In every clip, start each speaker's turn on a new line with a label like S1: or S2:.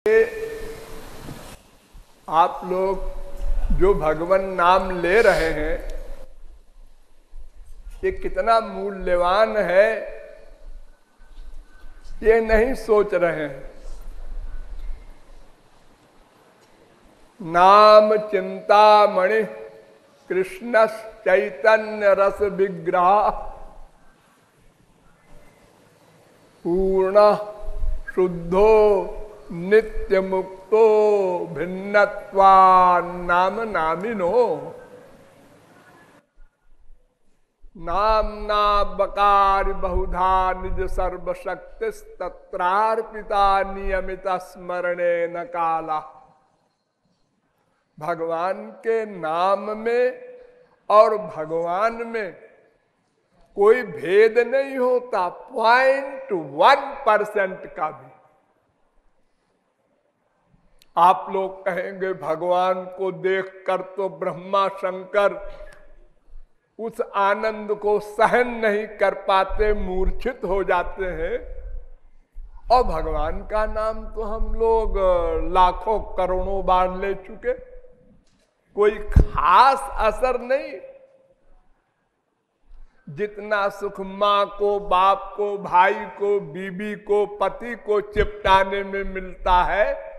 S1: आप लोग जो भगवान नाम ले रहे हैं ये कितना मूल्यवान है ये नहीं सोच रहे हैं। नाम चिंतामणि कृष्ण चैतन्य रस विग्रह पूर्ण शुद्धो नित्य मुक्तो भिन्नत्वा नाम नामिनो नामना बकार बहुधा निज सर्वशक्ति तत्रार्पिता नियमित स्मरणे न काला। भगवान के नाम में और भगवान में कोई भेद नहीं होता, 0.1% का भी। आप लोग कहेंगे भगवान को देखकर तो ब्रह्मा शंकर उस आनंद को सहन नहीं कर पाते, मूर्छित हो जाते हैं। और भगवान का नाम तो हम लोग लाखों करोड़ों बार ले चुके, कोई खास असर नहीं। जितना सुख माँ को, बाप को, भाई को, बीबी को, पति को चिपटाने में मिलता है,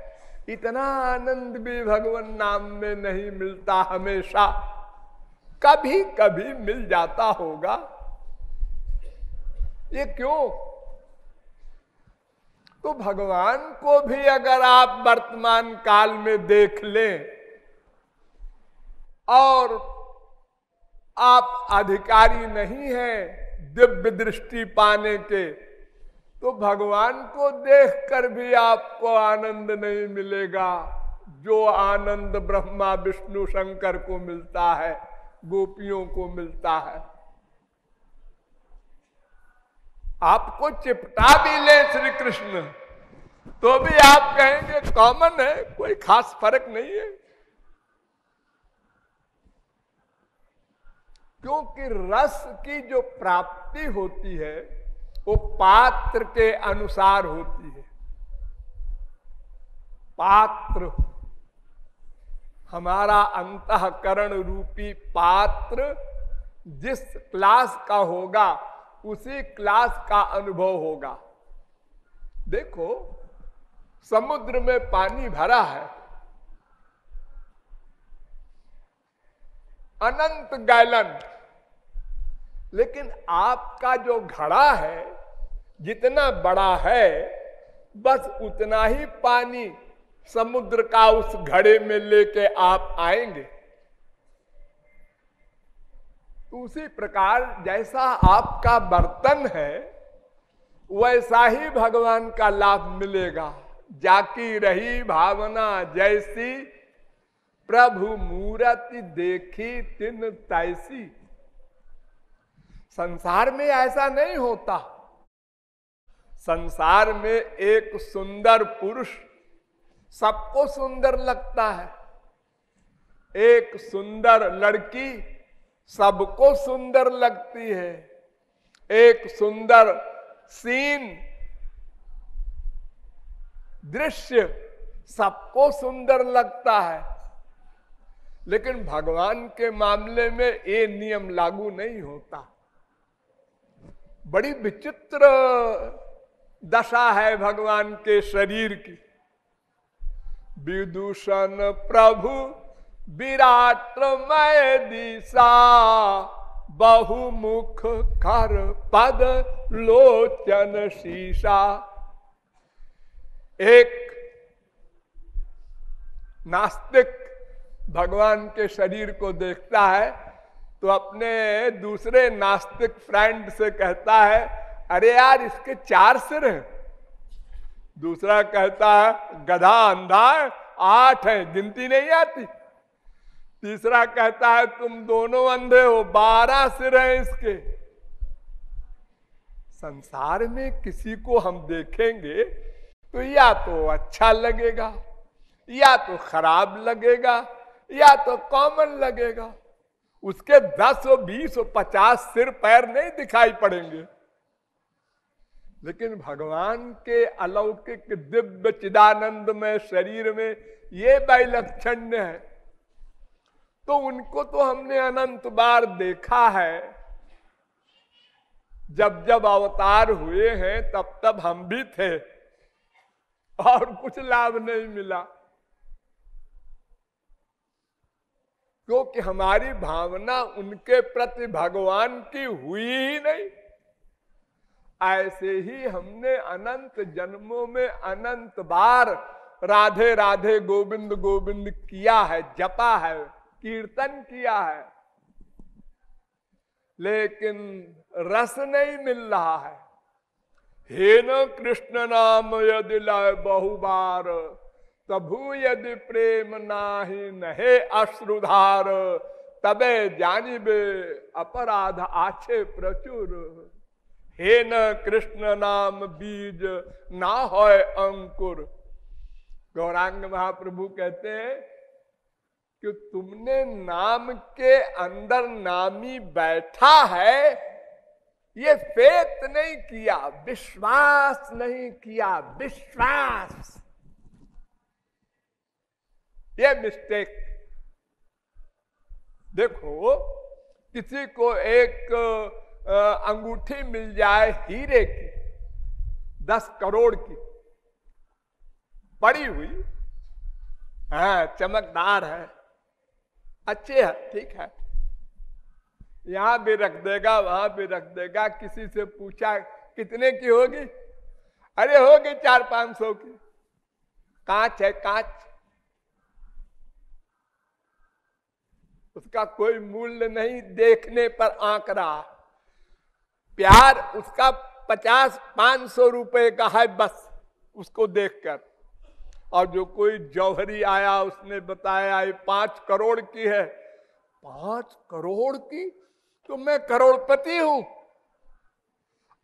S1: इतना आनंद भी भगवान नाम में नहीं मिलता। हमेशा कभी कभी मिल जाता होगा। ये क्यों? तो भगवान को भी अगर आप वर्तमान काल में देख लें और आप अधिकारी नहीं हैं दिव्य दृष्टि पाने के, तो भगवान को देखकर भी आपको आनंद नहीं मिलेगा जो आनंद ब्रह्मा विष्णु शंकर को मिलता है, गोपियों को मिलता है। आपको चिपटा भी ले श्री कृष्ण तो भी आप कहेंगे कॉमन है, कोई खास फर्क नहीं है। क्योंकि रस की जो प्राप्ति होती है वो पात्र के अनुसार होती है। पात्र, हमारा अंतःकरण रूपी पात्र जिस क्लास का होगा उसी क्लास का अनुभव होगा। देखो समुद्र में पानी भरा है, अनंत गैलन, लेकिन आपका जो घड़ा है जितना बड़ा है बस उतना ही पानी समुद्र का उस घड़े में लेके आप आएंगे। तो उसी प्रकार जैसा आपका बर्तन है वैसा ही भगवान का लाभ मिलेगा। जाकी रही भावना जैसी प्रभु मूरति देखी तिन तैसी। संसार में ऐसा नहीं होता। संसार में एक सुंदर पुरुष सबको सुंदर लगता है, एक सुंदर लड़की सबको सुंदर लगती है, एक सुंदर सीन दृश्य सबको सुंदर लगता है। लेकिन भगवान के मामले में ये नियम लागू नहीं होता। बड़ी विचित्र दशा है भगवान के शरीर की। विदूषण प्रभु विराटमय दिशा बहुमुख कर पद लोचन शीशा। एक नास्तिक भगवान के शरीर को देखता है तो अपने दूसरे नास्तिक फ्रेंड से कहता है, अरे यार इसके 4 सिर हैं। दूसरा कहता है गधा अंधा है, 8 है, गिनती नहीं आती। तीसरा कहता है तुम दोनों अंधे हो, 12 सिर हैं इसके। संसार में किसी को हम देखेंगे तो या तो अच्छा लगेगा या तो खराब लगेगा या तो कॉमन लगेगा। उसके 10 और 20 और 50 सिर पैर नहीं दिखाई पड़ेंगे। लेकिन भगवान के अलौकिक दिव्य चिदानंदमय शरीर में ये वैलक्षण्य है, तो उनको तो हमने अनंत बार देखा है। जब जब अवतार हुए हैं तब तब हम भी थे और कुछ लाभ नहीं मिला, क्योंकि हमारी भावना उनके प्रति भगवान की हुई ही नहीं। ऐसे ही हमने अनंत जन्मों में अनंत बार राधे राधे गोविंद गोविंद किया है, जपा है, कीर्तन किया है, लेकिन रस नहीं मिल रहा है। हे न कृष्ण नाम यदि लय बहुबार, तभु यदि प्रेम नाही नहे अश्रुधार, तबे जानिबे अपराध आछे प्रचुर। हे न कृष्ण नाम बीज ना होय अंकुर। गौरांग महाप्रभु कहते हैं कि तुमने नाम के अंदर नामी बैठा है, ये फेथ नहीं किया, विश्वास नहीं किया, विश्वास, ये मिस्टेक। देखो, किसी को एक अंगूठी मिल जाए हीरे की 10 करोड़ की, पड़ी हुई, हाँ चमकदार है, अच्छे है, ठीक है, यहां भी रख देगा, वहां भी रख देगा। किसी से पूछा कितने की होगी, अरे होगी 400-500 की, कांच है कांच, उसका कोई मूल्य नहीं देखने पर आंक रहा। प्यार उसका 50-500 रुपए का है बस, उसको देखकर। और जो कोई जौहरी आया उसने बताया ये 5 करोड़ की है। 5 करोड़ की? तो मैं करोड़पति हूं।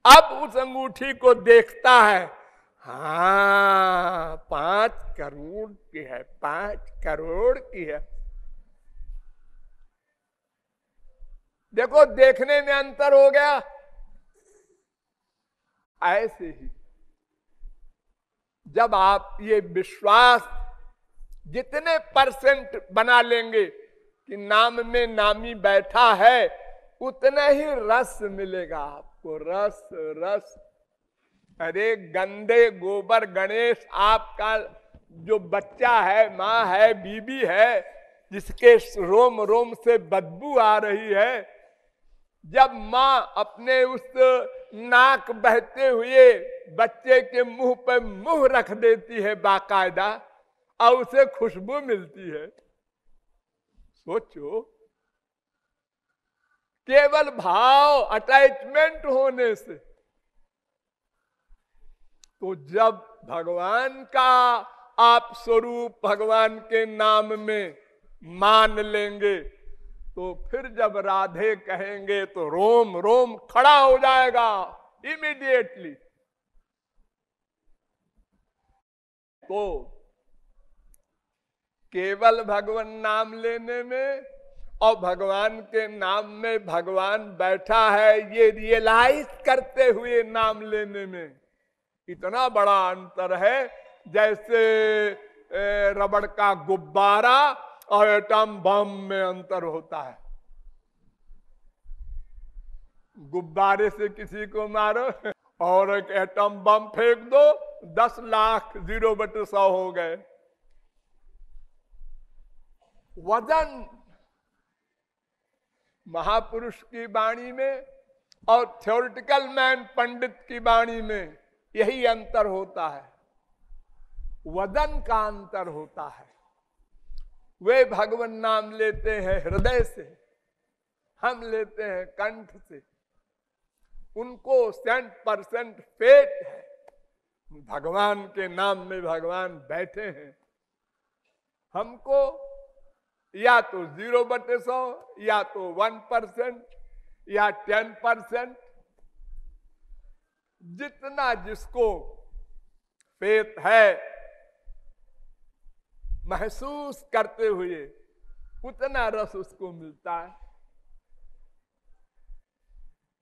S1: अब उस अंगूठी को देखता है, हाँ 5 करोड़ की है, 5 करोड़ की है। देखो, देखने में अंतर हो गया। ऐसे ही जब आप ये विश्वास जितने परसेंट बना लेंगे कि नाम में नामी बैठा है, उतना ही रस मिलेगा आपको, रस रस। अरे गंदे गोबर गणेश आपका जो बच्चा है, माँ है, बीबी है, जिसके रोम रोम से बदबू आ रही है, जब माँ अपने उस नाक बहते हुए बच्चे के मुंह पर मुंह रख देती है बाकायदा, और उसे खुशबू मिलती है, सोचो, केवल भाव अटैचमेंट होने से। तो जब भगवान का आप स्वरूप भगवान के नाम में मान लेंगे, तो फिर जब राधे कहेंगे तो रोम रोम खड़ा हो जाएगा इमीडिएटली। तो केवल भगवान नाम लेने में और भगवान के नाम में भगवान बैठा है ये रियलाइज करते हुए नाम लेने में इतना बड़ा अंतर है, जैसे रबड़ का गुब्बारा और एटम बम में अंतर होता है। गुब्बारे से किसी को मारो और एक एटम बम फेंक दो, 10 लाख 0/100 हो गए। वजन महापुरुष की वाणी में और थ्योरेटिकल मैन पंडित की वाणी में यही अंतर होता है, वजन का अंतर होता है। वे भगवान नाम लेते हैं हृदय से, हम लेते हैं कंठ से। उनको 100% फेथ है, भगवान के नाम में भगवान बैठे हैं। हमको या तो 0/100 या तो 1% या 10%, जितना जिसको फेथ है महसूस करते हुए उतना रस उसको मिलता है।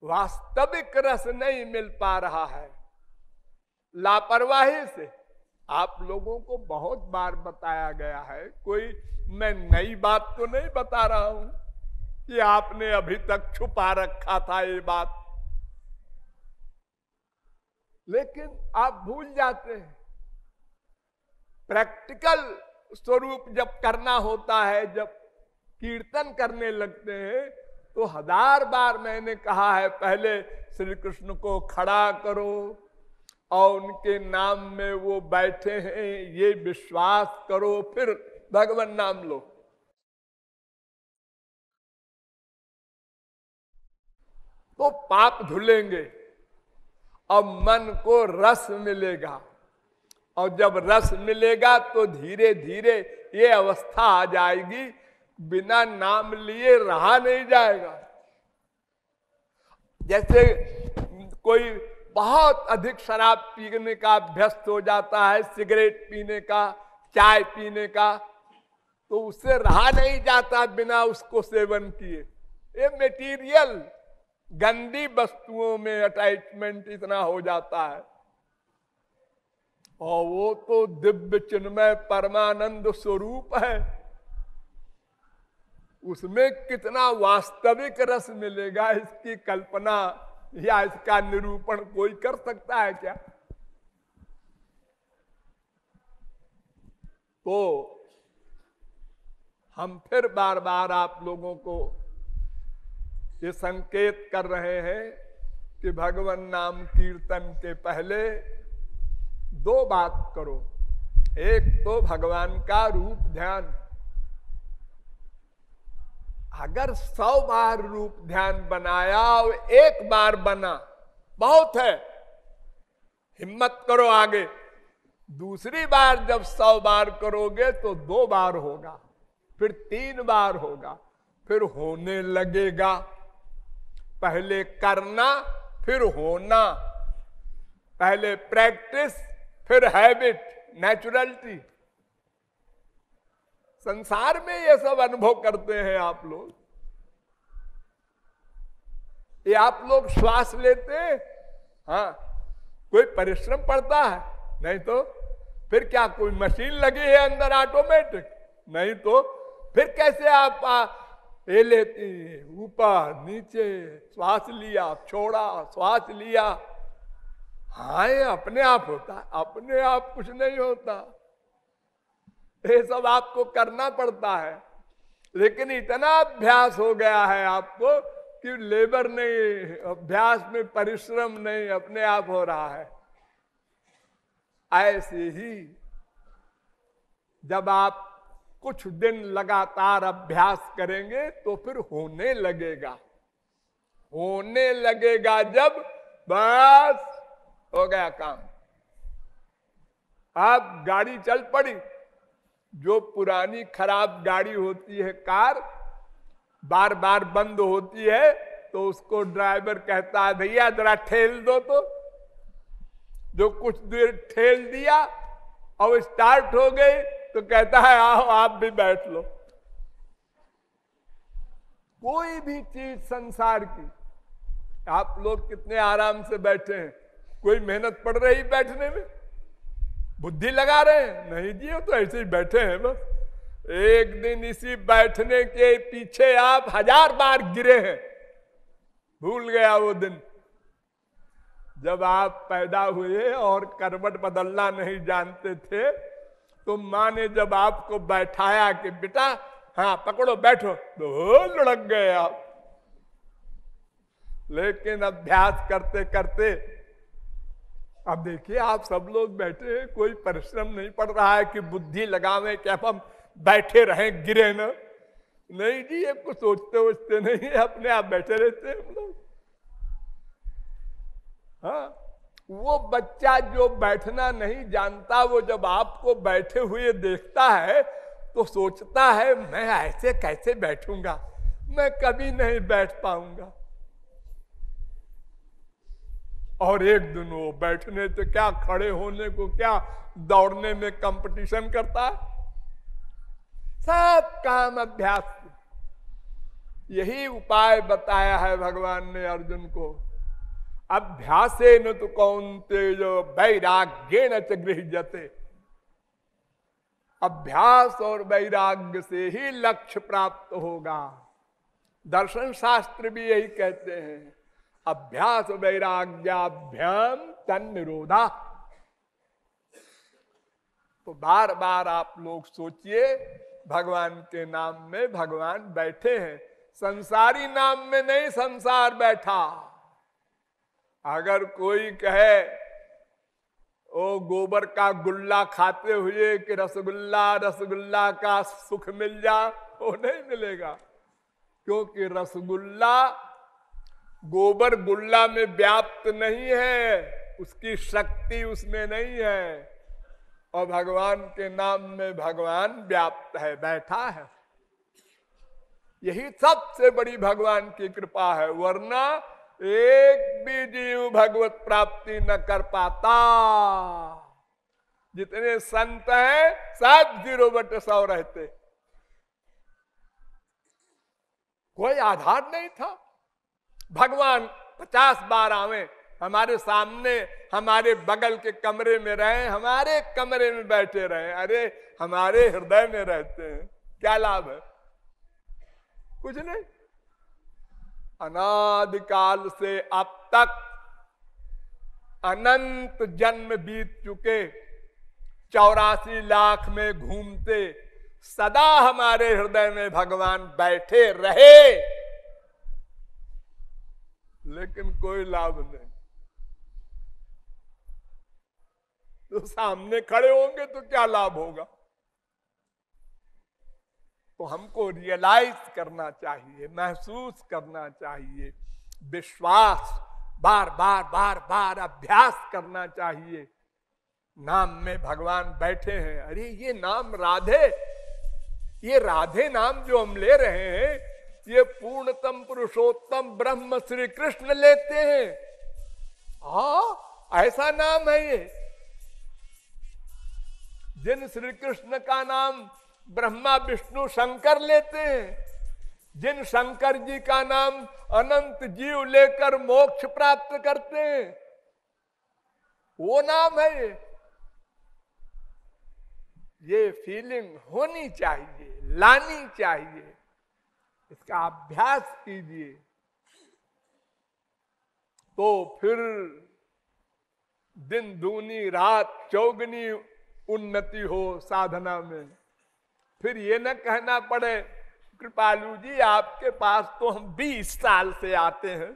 S1: वास्तविक रस नहीं मिल पा रहा है, लापरवाही से। आप लोगों को बहुत बार बताया गया है, कोई मैं नई बात तो नहीं बता रहा हूं कि आपने अभी तक छुपा रखा था ये बात, लेकिन आप भूल जाते हैं। प्रैक्टिकल स्वरूप जब करना होता है, जब कीर्तन करने लगते हैं, तो 1000 बार मैंने कहा है, पहले श्री कृष्ण को खड़ा करो और उनके नाम में वो बैठे हैं ये विश्वास करो, फिर भगवान नाम लो। तो पाप धुलेंगे और मन को रस मिलेगा, और जब रस मिलेगा तो धीरे धीरे ये अवस्था आ जाएगी, बिना नाम लिए रहा नहीं जाएगा। जैसे कोई बहुत अधिक शराब पीने का अभ्यस्त हो जाता है, सिगरेट पीने का, चाय पीने का, तो उससे रहा नहीं जाता बिना उसको सेवन किए। ये मटेरियल गंदी वस्तुओं में अटैचमेंट इतना हो जाता है, और वो तो दिव्य चिन्मय परमानंद स्वरूप है, उसमें कितना वास्तविक रस मिलेगा, इसकी कल्पना या इसका निरूपण कोई कर सकता है क्या? तो हम फिर बार बार आप लोगों को ये संकेत कर रहे हैं कि भगवान नाम कीर्तन के पहले 2 बात करो। एक तो भगवान का रूप ध्यान। अगर 100 बार रूप ध्यान बनाया और 1 बार बना, बहुत है, हिम्मत करो आगे। दूसरी बार जब 100 बार करोगे तो 2 बार होगा, फिर 3 बार होगा, फिर होने लगेगा। पहले करना, फिर होना, पहले प्रैक्टिस, फिर हैबिट, नेचुरलिटी। संसार में ये सब अनुभव करते हैं आप लोग। ये आप लोग श्वास लेते हैं, हाँ, कोई परिश्रम पड़ता है? नहीं तो फिर क्या कोई मशीन लगी है अंदर ऑटोमेटिक? नहीं तो फिर कैसे आप ये लेती हैं, ऊपर नीचे, श्वास लिया, छोड़ा, श्वास लिया। हाँ, ये अपने आप होता है, अपने आप कुछ नहीं होता, ये सब आपको करना पड़ता है। लेकिन इतना अभ्यास हो गया है आपको कि लेबर नहीं, अभ्यास में परिश्रम नहीं, अपने आप हो रहा है। ऐसे ही जब आप कुछ दिन लगातार अभ्यास करेंगे तो फिर होने लगेगा। होने लगेगा जब, बस हो गया काम। आप गाड़ी चल पड़ी, जो पुरानी खराब गाड़ी होती है कार, बार बार बंद होती है, तो उसको ड्राइवर कहता है भैया जरा ठेल दो। तो जो कुछ देर ठेल दिया और स्टार्ट हो गई तो कहता है आओ आप भी बैठ लो। कोई भी चीज संसार की, आप लोग कितने आराम से बैठे हैं, कोई मेहनत पड़ रही बैठने में? बुद्धि लगा रहे हैं? नहीं जी, वो तो ऐसे ही बैठे हैं बस। एक दिन इसी बैठने के पीछे आप 1000 बार गिरे हैं। भूल गया वो दिन जब आप पैदा हुए और करवट बदलना नहीं जानते थे, तो माँ ने जब आपको बैठाया कि बेटा हाँ पकड़ो बैठो, तो लुढ़क गए आप। लेकिन अभ्यास करते करते अब देखिए आप सब लोग बैठे हैं, कोई परिश्रम नहीं पड़ रहा है कि बुद्धि लगावे कि अब हम बैठे रहें, गिरे ना। नहीं जी, ये कुछ सोचते नहीं है, अपने आप बैठे रहते हैं हम लोग। हाँ, वो बच्चा जो बैठना नहीं जानता, वो जब आपको बैठे हुए देखता है तो सोचता है मैं ऐसे कैसे बैठूंगा, मैं कभी नहीं बैठ पाऊंगा। और एक दिन वो बैठने से क्या, खड़े होने को क्या, दौड़ने में कंपटीशन करता है। सब काम अभ्यास। यही उपाय बताया है भगवान ने अर्जुन को। अभ्यासेन तु कौन्तेय वैराग्येन च गृह्यते। अभ्यास और वैराग्य से ही लक्ष्य प्राप्त होगा। दर्शन शास्त्र भी यही कहते हैं, अभ्यास वैराग्याभ्याम तन्निरोधा। तो बार बार आप लोग सोचिए, भगवान के नाम में भगवान बैठे हैं, संसारी नाम में नहीं संसार बैठा। अगर कोई कहे ओ गोबर का गुल्ला खाते हुए कि रसगुल्ला का सुख मिल जा, वो नहीं मिलेगा, क्योंकि रसगुल्ला गोबर गुल्ला में व्याप्त नहीं है, उसकी शक्ति उसमें नहीं है। और भगवान के नाम में भगवान व्याप्त है, बैठा है। यही सबसे बड़ी भगवान की कृपा है, वरना एक भी जीव भगवत प्राप्ति न कर पाता। जितने संत हैं सब 0/100 रहते, कोई आधार नहीं था। भगवान 50 बार आवे, हमारे सामने, हमारे बगल के कमरे में रहे, हमारे कमरे में बैठे रहे, अरे हमारे हृदय में रहते हैं, क्या लाभ है? कुछ नहीं। अनादिकाल से अब तक अनंत जन्म बीत चुके, 84 लाख में घूमते, सदा हमारे हृदय में भगवान बैठे रहे, लेकिन कोई लाभ नहीं। तो सामने खड़े होंगे तो क्या लाभ होगा? तो हमको रियलाइज करना चाहिए, महसूस करना चाहिए, विश्वास बार बार बार बार अभ्यास करना चाहिए। नाम में भगवान बैठे हैं। अरे ये नाम राधे, ये राधे नाम जो हम ले रहे हैं, ये पूर्णतम पुरुषोत्तम ब्रह्म श्री कृष्ण लेते हैं। ऐसा नाम है ये। जिन श्री कृष्ण का नाम ब्रह्मा विष्णु शंकर लेते हैं, जिन शंकर जी का नाम अनंत जीव लेकर मोक्ष प्राप्त करते हैं, वो नाम है ये। ये फीलिंग होनी चाहिए, लानी चाहिए, इसका अभ्यास कीजिए, तो फिर दिन दूनी रात चौगनी उन्नति हो साधना में। फिर ये न कहना पड़े कृपालु जी आपके पास तो हम 20 साल से आते हैं।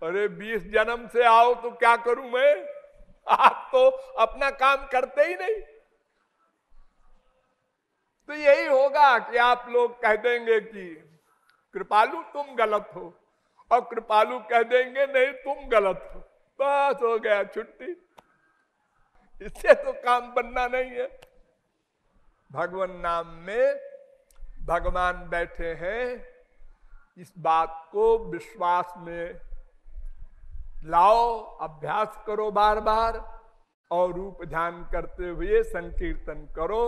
S1: अरे 20 जन्म से आओ तो क्या करूं मैं? आप तो अपना काम करते ही नहीं। तो यही होगा कि आप लोग कह देंगे कि कृपालु तुम गलत हो, और कृपालु कह देंगे नहीं तुम गलत हो, बस हो गया छुट्टी। इससे तो काम बनना नहीं है। भगवान नाम में भगवान बैठे हैं, इस बात को विश्वास में लाओ, अभ्यास करो बार बार, और रूप ध्यान करते हुए संकीर्तन करो।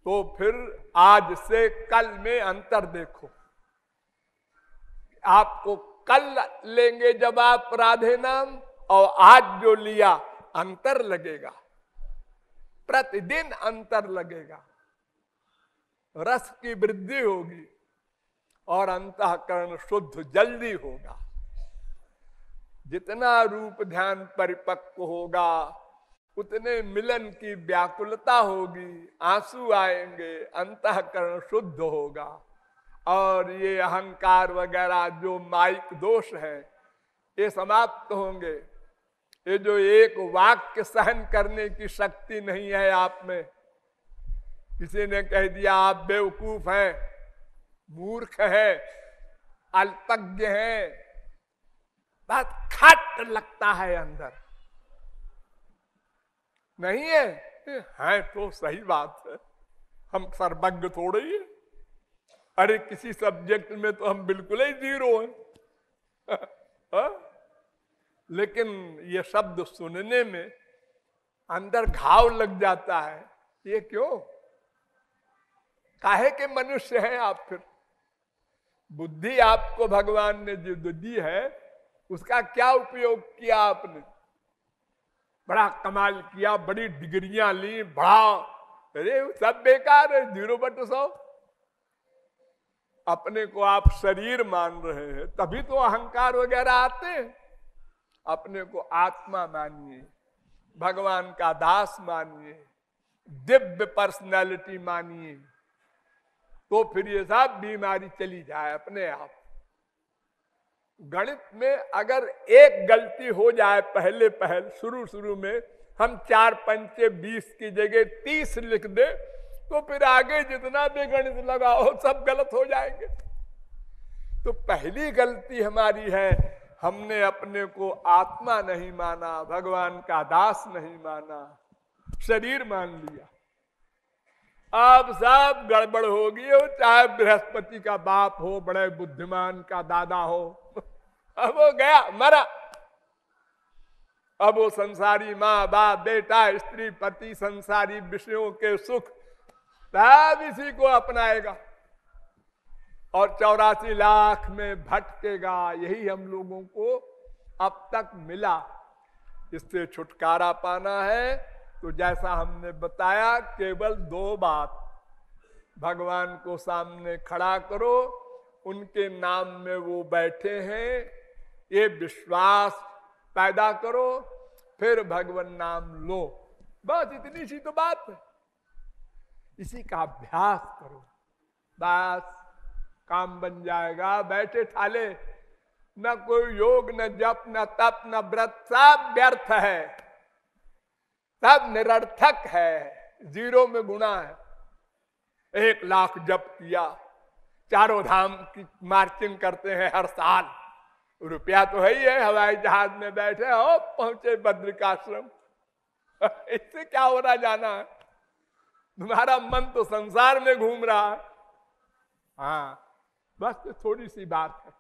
S1: तो फिर आज से कल में अंतर देखो। आपको कल लेंगे जब आप राधे नाम, और आज जो लिया अंतर लगेगा, प्रतिदिन अंतर लगेगा, रस की वृद्धि होगी और अंतःकरण शुद्ध जल्दी होगा। जितना रूप ध्यान परिपक्व होगा, उतने मिलन की व्याकुलता होगी, आंसू आएंगे, अंतःकरण शुद्ध होगा, और ये अहंकार वगैरह जो माइक दोष है ये समाप्त होंगे। ये जो एक वाक्य सहन करने की शक्ति नहीं है आप में, किसी ने कह दिया आप बेवकूफ हैं, मूर्ख हैं, अल्पज्ञ हैं, बस खट लगता है अंदर। नहीं है तो सही बात है, हम सर्वज्ञ थोड़े ही है। अरे किसी सब्जेक्ट में तो हम बिल्कुल ही 0 हैं। लेकिन ये शब्द सुनने में अंदर घाव लग जाता है। ये क्यों? काहे के मनुष्य हैं आप? फिर बुद्धि आपको भगवान ने जो दी है, उसका क्या उपयोग किया आपने? बड़ा कमाल किया, बड़ी डिग्रियां ली, बड़ा, अरे सब बेकार है, 0/100। अपने को आप शरीर मान रहे हैं, तभी तो अहंकार वगैरह आते हैं। अपने को आत्मा मानिए, भगवान का दास मानिए, दिव्य पर्सनैलिटी मानिए, तो फिर ये सब बीमारी चली जाए अपने आप। गणित में अगर एक गलती हो जाए पहल शुरू में, हम 4 पंचे 20 की जगह 30 लिख दे, तो फिर आगे जितना भी गणित लगाओ सब गलत हो जाएंगे। तो पहली गलती हमारी है, हमने अपने को आत्मा नहीं माना, भगवान का दास नहीं माना, शरीर मान लिया। अब सब गड़बड़ होगी, हो चाहे बृहस्पति का बाप हो, बड़े बुद्धिमान का दादा हो, अब वो गया, मरा। अब वो संसारी माँ बाप बेटा स्त्री पति संसारी विषयों के सुख सब इसी को अपनाएगा और 84 लाख में भटकेगा। यही हम लोगों को अब तक मिला। इससे छुटकारा पाना है तो जैसा हमने बताया, केवल 2 बात, भगवान को सामने खड़ा करो, उनके नाम में वो बैठे हैं, ये विश्वास पैदा करो, फिर भगवान नाम लो। बस इतनी सी तो बात है, इसी का अभ्यास करो, बस काम बन जाएगा। बैठे ठाले, न कोई योग, न जप, न तप, न व्रत, सब व्यर्थ है, सब निरर्थक है, 0 में गुणा है। 1 लाख जप किया, 4 धाम की मार्चिंग करते हैं हर साल, रुपया तो है ही है, हवाई जहाज में बैठे हो, पहुंचे बद्रिकाश्रम, इससे क्या हो रहा जाना है? तुम्हारा मन तो संसार में घूम रहा है। हाँ, बस थोड़ी सी बात है।